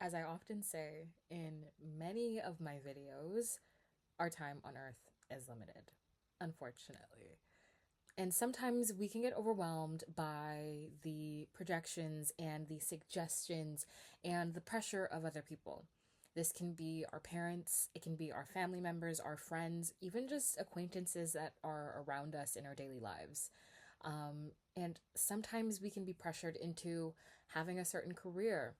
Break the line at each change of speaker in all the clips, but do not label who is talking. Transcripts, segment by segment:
As I often say in many of my videos, our time on earth is limited, unfortunately. And sometimes we can get overwhelmed by the projections and the suggestions and the pressure of other people. This can be our parents, it can be our family members, our friends, even just acquaintances that are around us in our daily lives. And sometimes we can be pressured into having a certain career,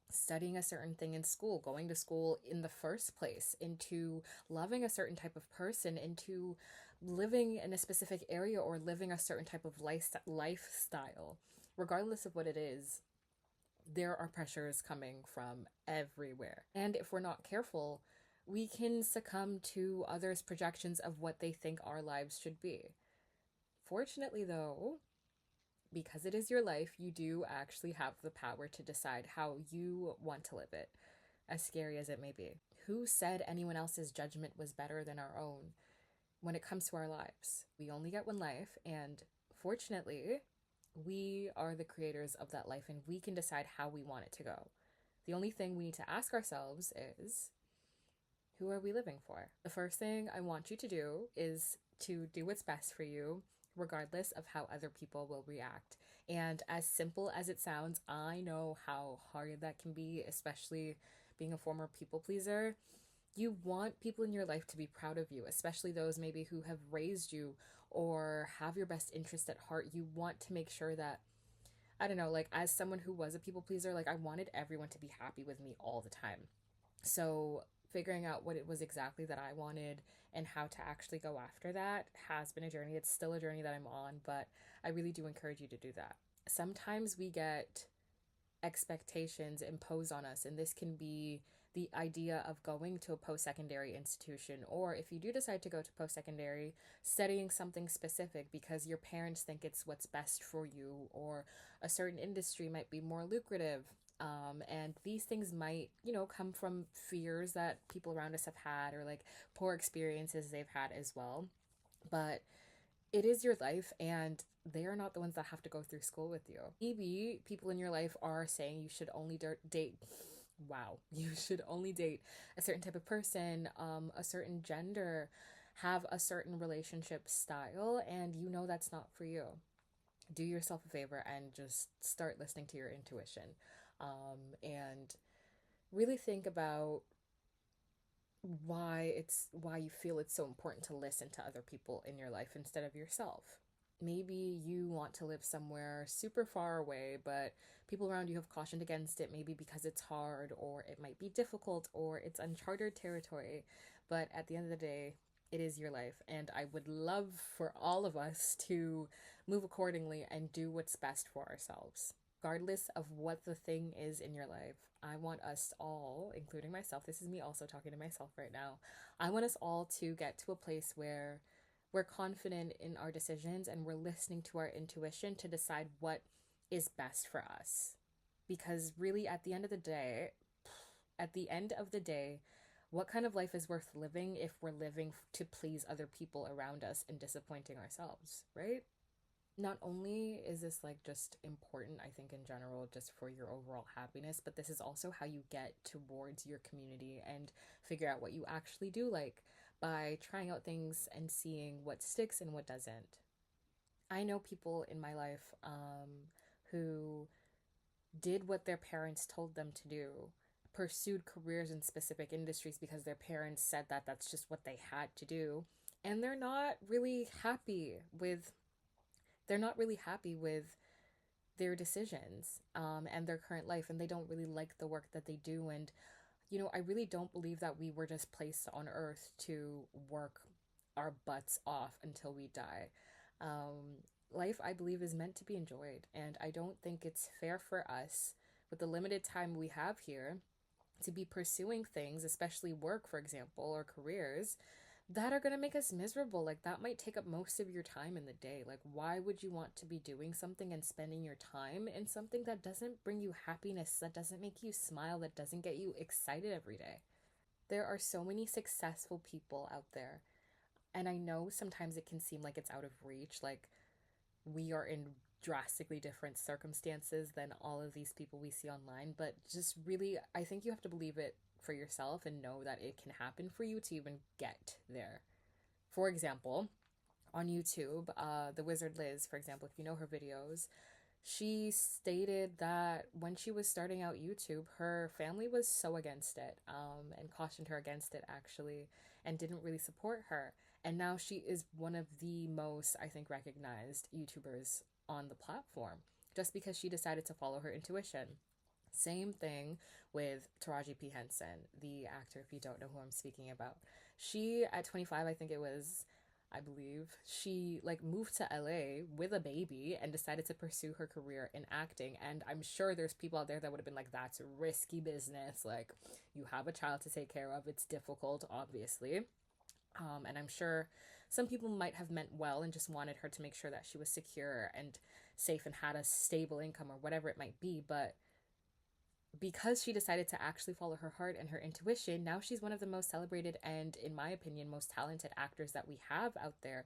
studying a certain thing in school, going to school in the first place, into loving a certain type of person, into living in a specific area or living a certain type of lifestyle. Regardless of what it is, there are pressures coming from everywhere. And if we're not careful, we can succumb to others' projections of what they think our lives should be. Fortunately, though, because it is your life, you do actually have the power to decide how you want to live it, as scary as it may be. Who said anyone else's judgment was better than our own when it comes to our lives? We only get one life, and fortunately, we are the creators of that life and we can decide how we want it to go. The only thing we need to ask ourselves is, who are we living for? The first thing I want you to do is to do what's best for you, regardless of how other people will react. And as simple as it sounds, I know how hard that can be, especially being a former people pleaser. You want people in your life to be proud of you, especially those maybe who have raised you or have your best interest at heart. You want to make sure that, I don't know, like as someone who was a people pleaser, like I wanted everyone to be happy with me all the time. So figuring out what it was exactly that I wanted and how to actually go after that has been a journey. It's still a journey that I'm on, but I really do encourage you to do that. Sometimes we get expectations imposed on us, and this can be the idea of going to a post secondary institution, or if you do decide to go to post secondary, studying something specific because your parents think it's what's best for you, or a certain industry might be more lucrative. And these things might, come from fears that people around us have had, or like poor experiences they've had as well. But it is your life, and they are not the ones that have to go through school with you. Maybe people in your life are saying you should only date, wow, you should only date a certain type of person, a certain gender, have a certain relationship style, and that's not for you. Do yourself a favor and just start listening to your intuition, and really think about why you feel it's so important to listen to other people in your life instead of yourself. Maybe you want to live somewhere super far away, but people around you have cautioned against it, maybe because it's hard, or it might be difficult, or it's uncharted territory. But at the end of the day, it is your life, and I would love for all of us to move accordingly and do what's best for ourselves. Regardless of what the thing is in your life, I want us all, including myself, this is me also talking to myself right now, I want us all to get to a place where we're confident in our decisions and we're listening to our intuition to decide what is best for us. Because really, at the end of the day, what kind of life is worth living if we're living to please other people around us and disappointing ourselves, right? Not only is this like just important, I think, in general, just for your overall happiness, but this is also how you get towards your community and figure out what you actually do like by trying out things and seeing what sticks and what doesn't. I know people in my life who did what their parents told them to do, pursued careers in specific industries because their parents said that that's just what they had to do, and they're not really happy with their decisions, and their current life, and they don't really like the work that they do. And I really don't believe that we were just placed on earth to work our butts off until we die. Life, I believe, is meant to be enjoyed, and I don't think it's fair for us, with the limited time we have here, to be pursuing things, especially work, for example, or careers that are going to make us miserable. Like, that might take up most of your time in the day. Like, why would you want to be doing something and spending your time in something that doesn't bring you happiness, that doesn't make you smile, that doesn't get you excited every day? There are so many successful people out there, and I know sometimes it can seem like it's out of reach. Like, we are in drastically different circumstances than all of these people we see online, but just really, I think you have to believe it for yourself and know that it can happen for you to even get there. For example, on YouTube, the Wizard Liz, for example, if you know her videos, she stated that when she was starting out YouTube, her family was so against it, and cautioned her against it actually, and didn't really support her. And now she is one of the most, I think, recognized YouTubers on the platform just because she decided to follow her intuition. Same thing with Taraji P. Henson, the actor, if you don't know who I'm speaking about. She, at 25, I think it was, I believe, she like moved to LA with a baby and decided to pursue her career in acting. And I'm sure there's people out there that would have been like, that's risky business. Like, you have a child to take care of. It's difficult, obviously. And I'm sure some people might have meant well and just wanted her to make sure that she was secure and safe and had a stable income or whatever it might be. But because she decided to actually follow her heart and her intuition, now she's one of the most celebrated and, in my opinion, most talented actors that we have out there.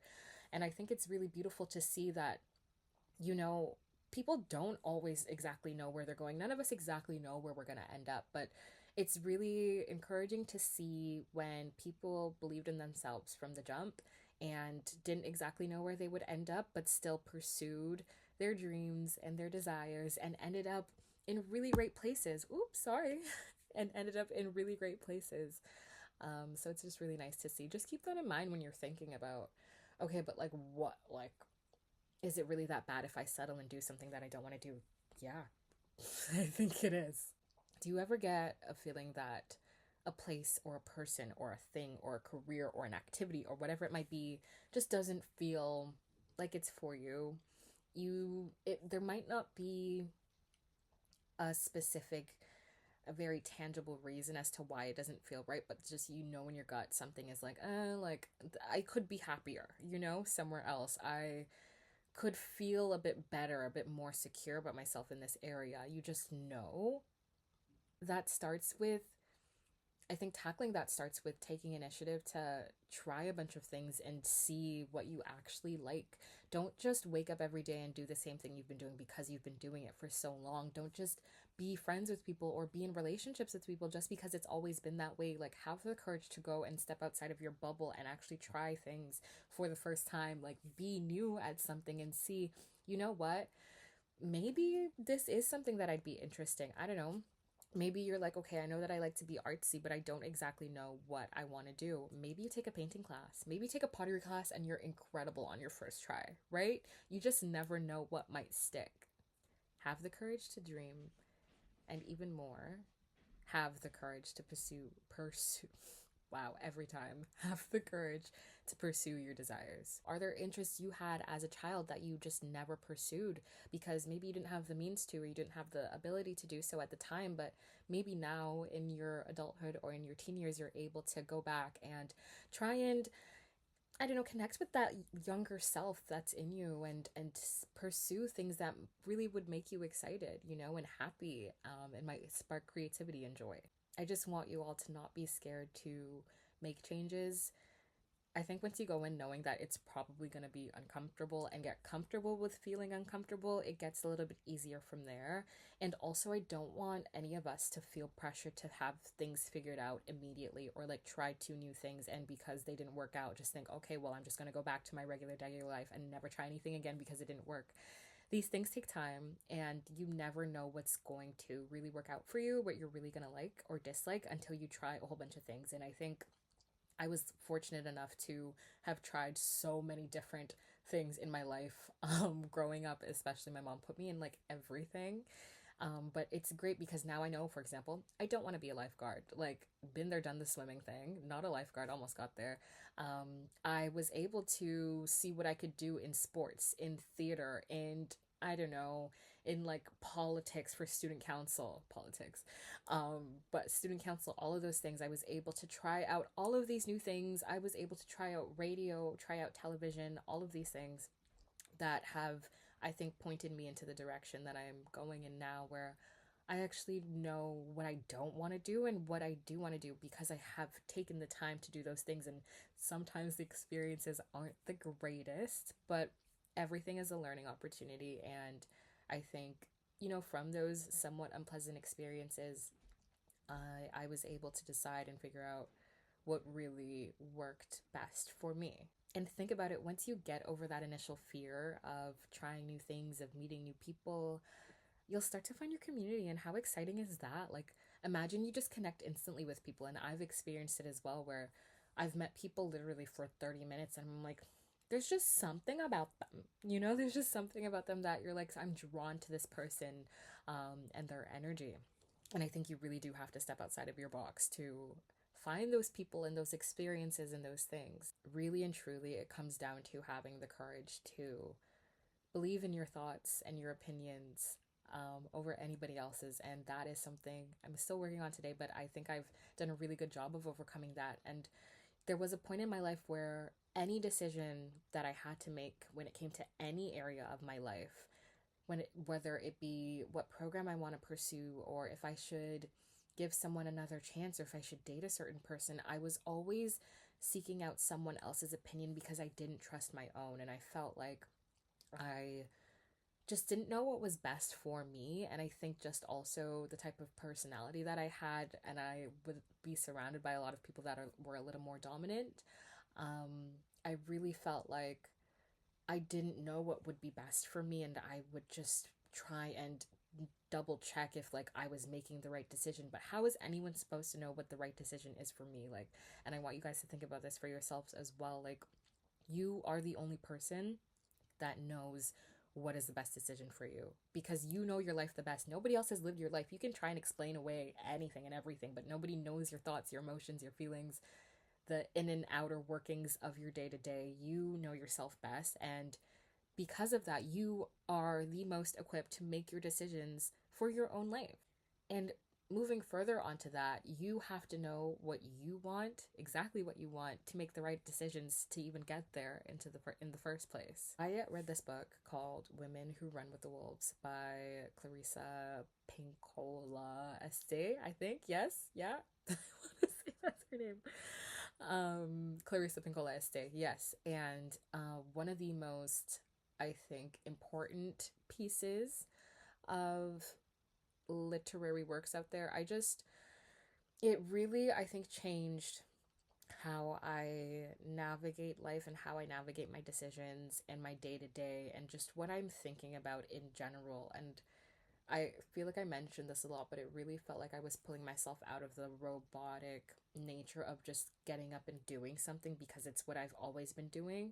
And I think it's really beautiful to see that, you know, people don't always exactly know where they're going. None of us exactly know where we're going to end up, but it's really encouraging to see when people believed in themselves from the jump and didn't exactly know where they would end up, but still pursued their dreams and their desires and ended up in really great places. Oops, sorry. And ended up in really great places. So it's just really nice to see. Just keep that in mind when you're thinking about, okay, but like what? Like, is it really that bad if I settle and do something that I don't want to do? Yeah, I think it is. Do you ever get a feeling that a place or a person or a thing or a career or an activity or whatever it might be just doesn't feel like it's for you? There might not be a specific, a very tangible reason as to why it doesn't feel right, but just in your gut something is like I could be happier, somewhere else. I could feel a bit better, a bit more secure about myself in this area. You just know. That starts with, I think tackling that starts with taking initiative to try a bunch of things and see what you actually like. Don't just wake up every day and do the same thing you've been doing because you've been doing it for so long. Don't just be friends with people or be in relationships with people just because it's always been that way. Like, have the courage to go and step outside of your bubble and actually try things for the first time. Like, be new at something and see, you know what? Maybe this is something that I'd be interesting. I don't know. Maybe you're like, okay, I know that I like to be artsy, but I don't exactly know what I want to do. Maybe you take a painting class. Maybe you take a pottery class and you're incredible on your first try, right? You just never know what might stick. Have the courage to dream, and even more, have the courage to pursue wow, every time. Have the courage to pursue your desires. Are there interests you had as a child that you just never pursued because maybe you didn't have the means to, or you didn't have the ability to do so at the time, but maybe now in your adulthood or in your teen years, you're able to go back and try and, I don't know, connect with that younger self that's in you and pursue things that really would make you excited, and happy, and might spark creativity and joy. I just want you all to not be scared to make changes. I think once you go in knowing that it's probably going to be uncomfortable and get comfortable with feeling uncomfortable, it gets a little bit easier from there. And also, I don't want any of us to feel pressure to have things figured out immediately or like try two new things and because they didn't work out, just think, okay, well, I'm just going to go back to my regular daily life and never try anything again because it didn't work. These things take time and you never know what's going to really work out for you, what you're really going to like or dislike until you try a whole bunch of things. And I think I was fortunate enough to have tried so many different things in my life. Growing up, especially, my mom put me in like everything. But it's great because now I know, for example, I don't want to be a lifeguard. Like, been there, done the swimming thing, not a lifeguard, almost got there. I was able to see what I could do in sports, in theater, and I don't know, in like politics for student council, politics, but student council, all of those things. I was able to try out all of these new things. I was able to try out radio, try out television, all of these things that have, I think, pointed me into the direction that I'm going in now, where I actually know what I don't want to do and what I do want to do because I have taken the time to do those things. And sometimes the experiences aren't the greatest, but everything is a learning opportunity. And I think, you know, from those somewhat unpleasant experiences, I was able to decide and figure out what really worked best for me. And think about it, once you get over that initial fear of trying new things, of meeting new people, you'll start to find your community. And how exciting is that? Like, imagine you just connect instantly with people. And I've experienced it as well, where I've met people literally for 30 minutes and I'm like, there's just something about them, you know, there's just something about them that you're like, I'm drawn to this person, and their energy. And I think you really do have to step outside of your box to find those people and those experiences and those things. Really and truly, it comes down to having the courage to believe in your thoughts and your opinions, over anybody else's. And that is something I'm still working on today, but I think I've done a really good job of overcoming that. And there was a point in my life where any decision that I had to make when it came to any area of my life, whether it be what program I want to pursue, or if I should give someone another chance, or if I should date a certain person, I was always seeking out someone else's opinion because I didn't trust my own. And I felt like I just didn't know what was best for me. And I think just also the type of personality that I had, and I would be surrounded by a lot of people that were a little more dominant. I really felt like I didn't know what would be best for me, and I would just try and double check if like I was making the right decision. But how is anyone supposed to know what the right decision is for me? Like, and I want you guys to think about this for yourselves as well. Like, you are the only person that knows what is the best decision for you, because you know your life the best. Nobody else has lived your life. You can try and explain away anything and everything, but nobody knows your thoughts, your emotions, your feelings, the in and outer workings of your day to day. You know yourself best. And because of that, you are the most equipped to make your decisions for your own life. And moving further onto that, you have to know what you want, exactly what you want, to make the right decisions to even get there in the first place. I read this book called Women Who Run with the Wolves by Clarissa Pinkola Este, I think. Yes, yeah. I want to say that's her name. Clarissa Pinkola Este, yes. And one of the most, I think, important pieces of literary works out there. It really, I think, changed how I navigate life and how I navigate my decisions and my day to day and just what I'm thinking about in general. And I feel like I mentioned this a lot, but it really felt like I was pulling myself out of the robotic nature of just getting up and doing something because it's what I've always been doing,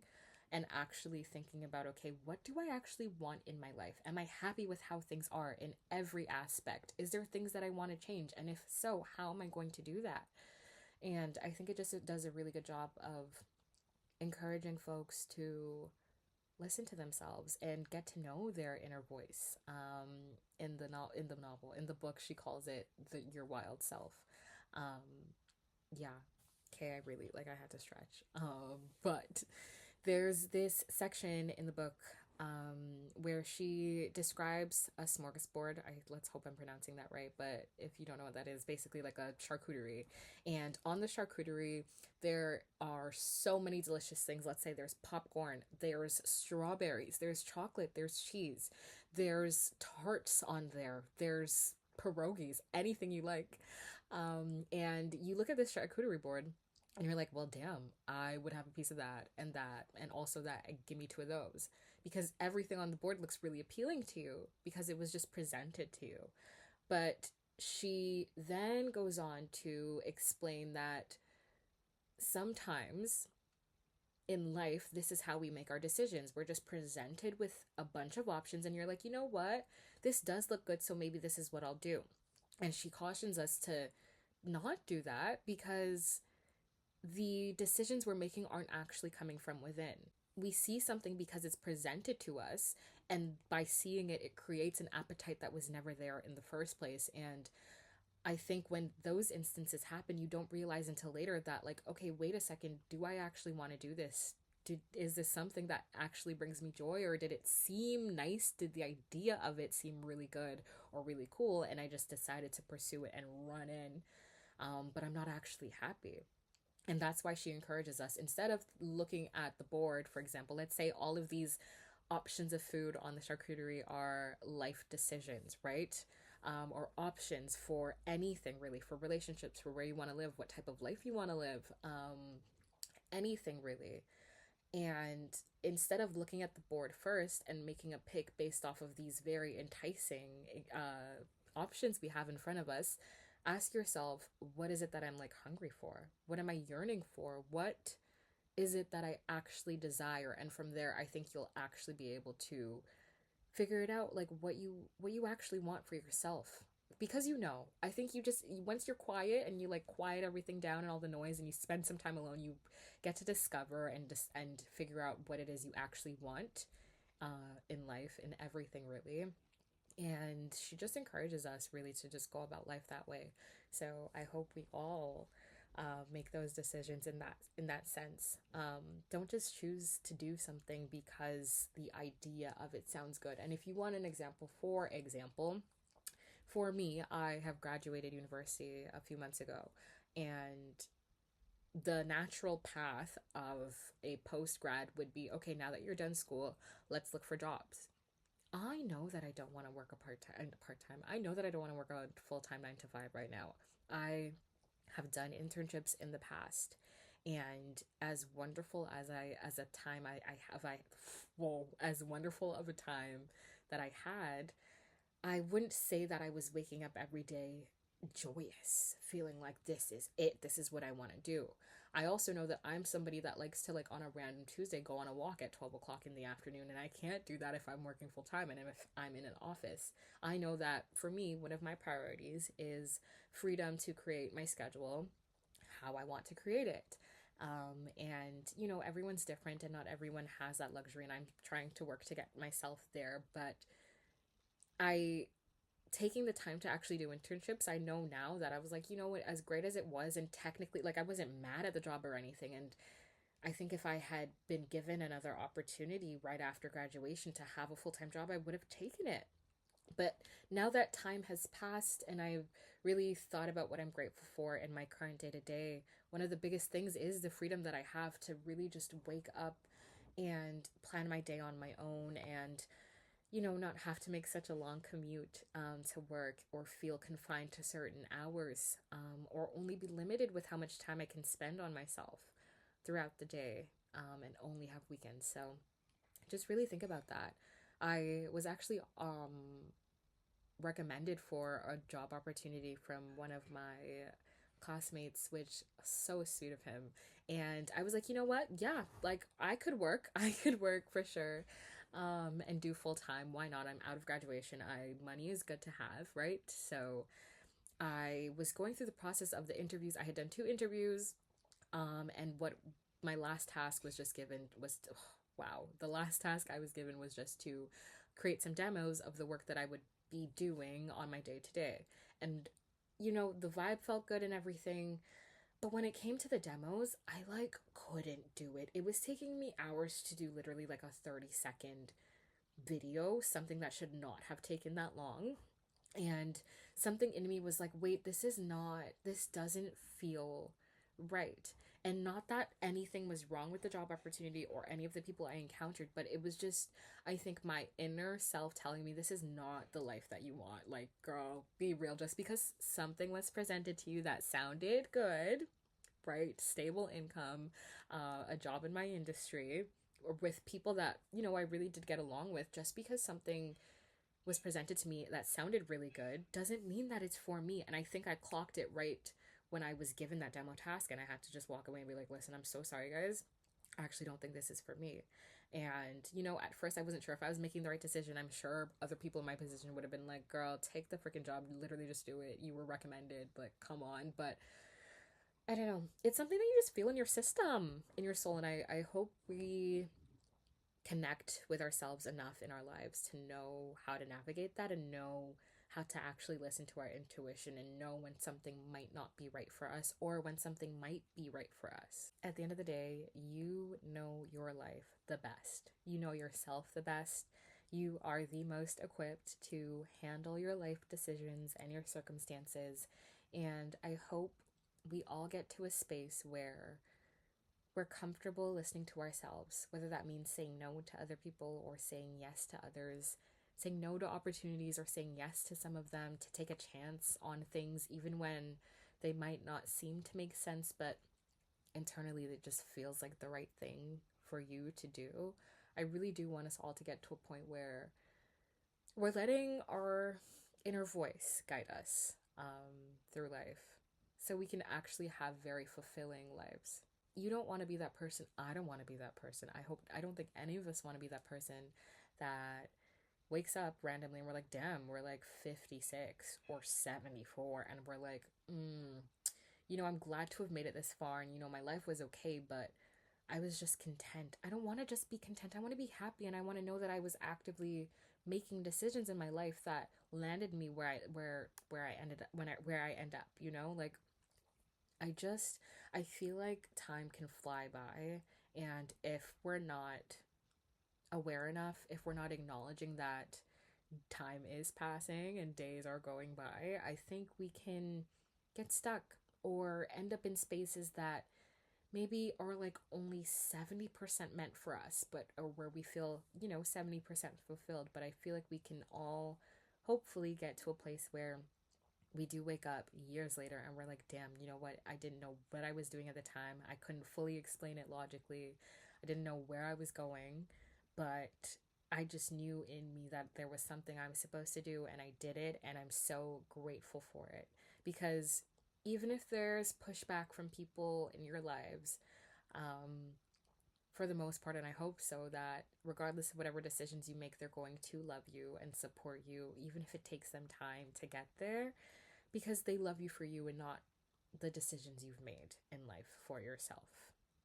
and actually thinking about, okay, what do I actually want in my life? Am I happy with how things are in every aspect? Is there things that I want to change? And if so, how am I going to do that? And I think it does a really good job of encouraging folks to listen to themselves and get to know their inner voice. In the book, she calls it your wild self. Um, yeah. Okay, I really like. I had to stretch. But there's this section in the book, where she describes a smorgasbord. Let's hope I'm pronouncing that right. But if you don't know what that is, basically like a charcuterie. And on the charcuterie, there are so many delicious things. Let's say there's popcorn, there's strawberries, there's chocolate, there's cheese, there's tarts on there, there's pierogies, anything you like. And you look at this charcuterie board and you're like, well, damn, I would have a piece of that, and also that, and give me two of those. Because everything on the board looks really appealing to you because it was just presented to you. But she then goes on to explain that sometimes in life, this is how we make our decisions. We're just presented with a bunch of options, and you're like, you know what? This does look good, so maybe this is what I'll do. And she cautions us to not do that because the decisions we're making aren't actually coming from within. We see something because it's presented to us, and by seeing it, it creates an appetite that was never there in the first place. And I think when those instances happen, you don't realize until later that, like, okay, wait a second, do I actually want to do this? Is this something that actually brings me joy, or did it seem nice? Did the idea of it seem really good or really cool? And I just decided to pursue it and run in, but I'm not actually happy. And that's why she encourages us, instead of looking at the board, for example, let's say all of these options of food on the charcuterie are life decisions, right? Or options for anything really, for relationships, for where you want to live, what type of life you want to live, anything really. And instead of looking at the board first and making a pick based off of these very enticing options we have in front of us, ask yourself, what is it that I'm like hungry for? What am I yearning for? What is it that I actually desire? And from there, I think you'll actually be able to figure it out, like what you actually want for yourself. Because I think you just, once you're quiet and you like quiet everything down and all the noise and you spend some time alone, you get to discover and figure out what it is you actually want in life, in everything really. And she just encourages us really to just go about life that way. So I hope we all make those decisions in that sense. Don't just choose to do something because the idea of it sounds good. And if you want an example, for me, I have graduated university a few months ago, and the natural path of a post grad would be, okay, now that you're done school, let's look for jobs. I know that I don't want to work a part time. I know that I don't want to work a full-time 9 to 5 right now. I have done internships in the past, and as wonderful as a time I have I whoa as wonderful of a time that I had, I wouldn't say that I was waking up every day joyous, feeling like this is it, this is what I want to do. I also know that I'm somebody that likes to, like, on a random Tuesday, go on a walk at 12 o'clock in the afternoon, and I can't do that if I'm working full time and if I'm in an office. I know that for me, one of my priorities is freedom to create my schedule how I want to create it. And, everyone's different and not everyone has that luxury, and I'm trying to work to get myself there. But I taking the time to actually do internships, I know now that I was like, you know what, as great as it was, and technically, like, I wasn't mad at the job or anything. And I think if I had been given another opportunity right after graduation to have a full time job, I would have taken it. But now that time has passed and I've really thought about what I'm grateful for in my current day to day, one of the biggest things is the freedom that I have to really just wake up and plan my day on my own, and not have to make such a long commute to work, or feel confined to certain hours, or only be limited with how much time I can spend on myself throughout the day, and only have weekends. So just really think about that. I was actually recommended for a job opportunity from one of my classmates, which so sweet of him. And I was like, you know what? Yeah, like I could work. I could work for sure. And do full time. Why not? I'm out of graduation. I money is good to have, right? So I was going through the process of the interviews. I had done 2 interviews. And what my last task was just given was wow. The last task I was given was just to create some demos of the work that I would be doing on my day to day. And the vibe felt good and everything, but when it came to the demos, I like couldn't do it. It was taking me hours to do literally like a 30-second video, something that should not have taken that long. And something in me was like, wait, this doesn't feel right. And not that anything was wrong with the job opportunity or any of the people I encountered, but it was just, I think, my inner self telling me this is not the life that you want. Like, girl, be real. Just because something was presented to you that sounded good, right? Stable income, a job in my industry, or with people that, I really did get along with, just because something was presented to me that sounded really good doesn't mean that it's for me. And I think I clocked it right when I was given that demo task, and I had to just walk away and be like, listen, I'm so sorry, guys. I actually don't think this is for me. And, at first I wasn't sure if I was making the right decision. I'm sure other people in my position would have been like, girl, take the freaking job. Literally just do it. You were recommended. Like, come on. But I don't know. It's something that you just feel in your system, in your soul. And I hope we connect with ourselves enough in our lives to know how to navigate that, and know how to actually listen to our intuition, and know when something might not be right for us or when something might be right for us. At the end of the day, you know your life the best. You know yourself the best. You are the most equipped to handle your life decisions and your circumstances. And I hope we all get to a space where we're comfortable listening to ourselves, whether that means saying no to other people or saying yes to others, saying no to opportunities or saying yes to some of them, to take a chance on things even when they might not seem to make sense, but internally it just feels like the right thing for you to do. I really do want us all to get to a point where we're letting our inner voice guide us through life so we can actually have very fulfilling lives. You don't want to be that person. I don't want to be that person. I don't think any of us want to be that person that wakes up randomly and we're like, damn, we're like 56 or 74. And we're like, I'm glad to have made it this far. And, my life was okay, but I was just content. I don't want to just be content. I want to be happy. And I want to know that I was actively making decisions in my life that landed me where I ended up where I end up, like I feel like time can fly by, and if we're not aware enough, if we're not acknowledging that time is passing and days are going by, I think we can get stuck or end up in spaces that maybe are like only 70% meant for us, but or where we feel, 70% fulfilled. But I feel like we can all hopefully get to a place where we do wake up years later and we're like, damn, you know what? I didn't know what I was doing at the time. I couldn't fully explain it logically. I didn't know where I was going, but I just knew in me that there was something I was supposed to do and I did it. And I'm so grateful for it because even if there's pushback from people in your lives, um, for the most part, and I hope so, that regardless of whatever decisions you make, they're going to love you and support you, even if it takes them time to get there, because they love you for you and not the decisions you've made in life for yourself.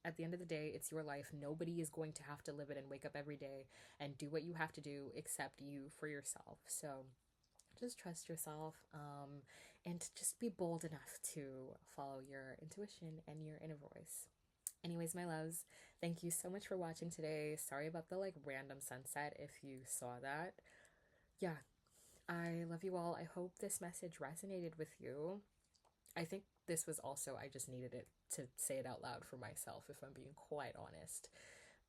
At the end of the day, it's your life. Nobody is going to have to live it and wake up every day and do what you have to do except you for yourself. So just trust yourself, and just be bold enough to follow your intuition and your inner voice. Anyways, my loves, thank you so much for watching today. Sorry about the random sunset if you saw that. Yeah, I love you all. I hope this message resonated with you. I think this was also, I just needed it to say it out loud for myself, if I'm being quite honest.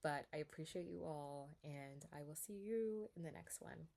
But I appreciate you all, and I will see you in the next one.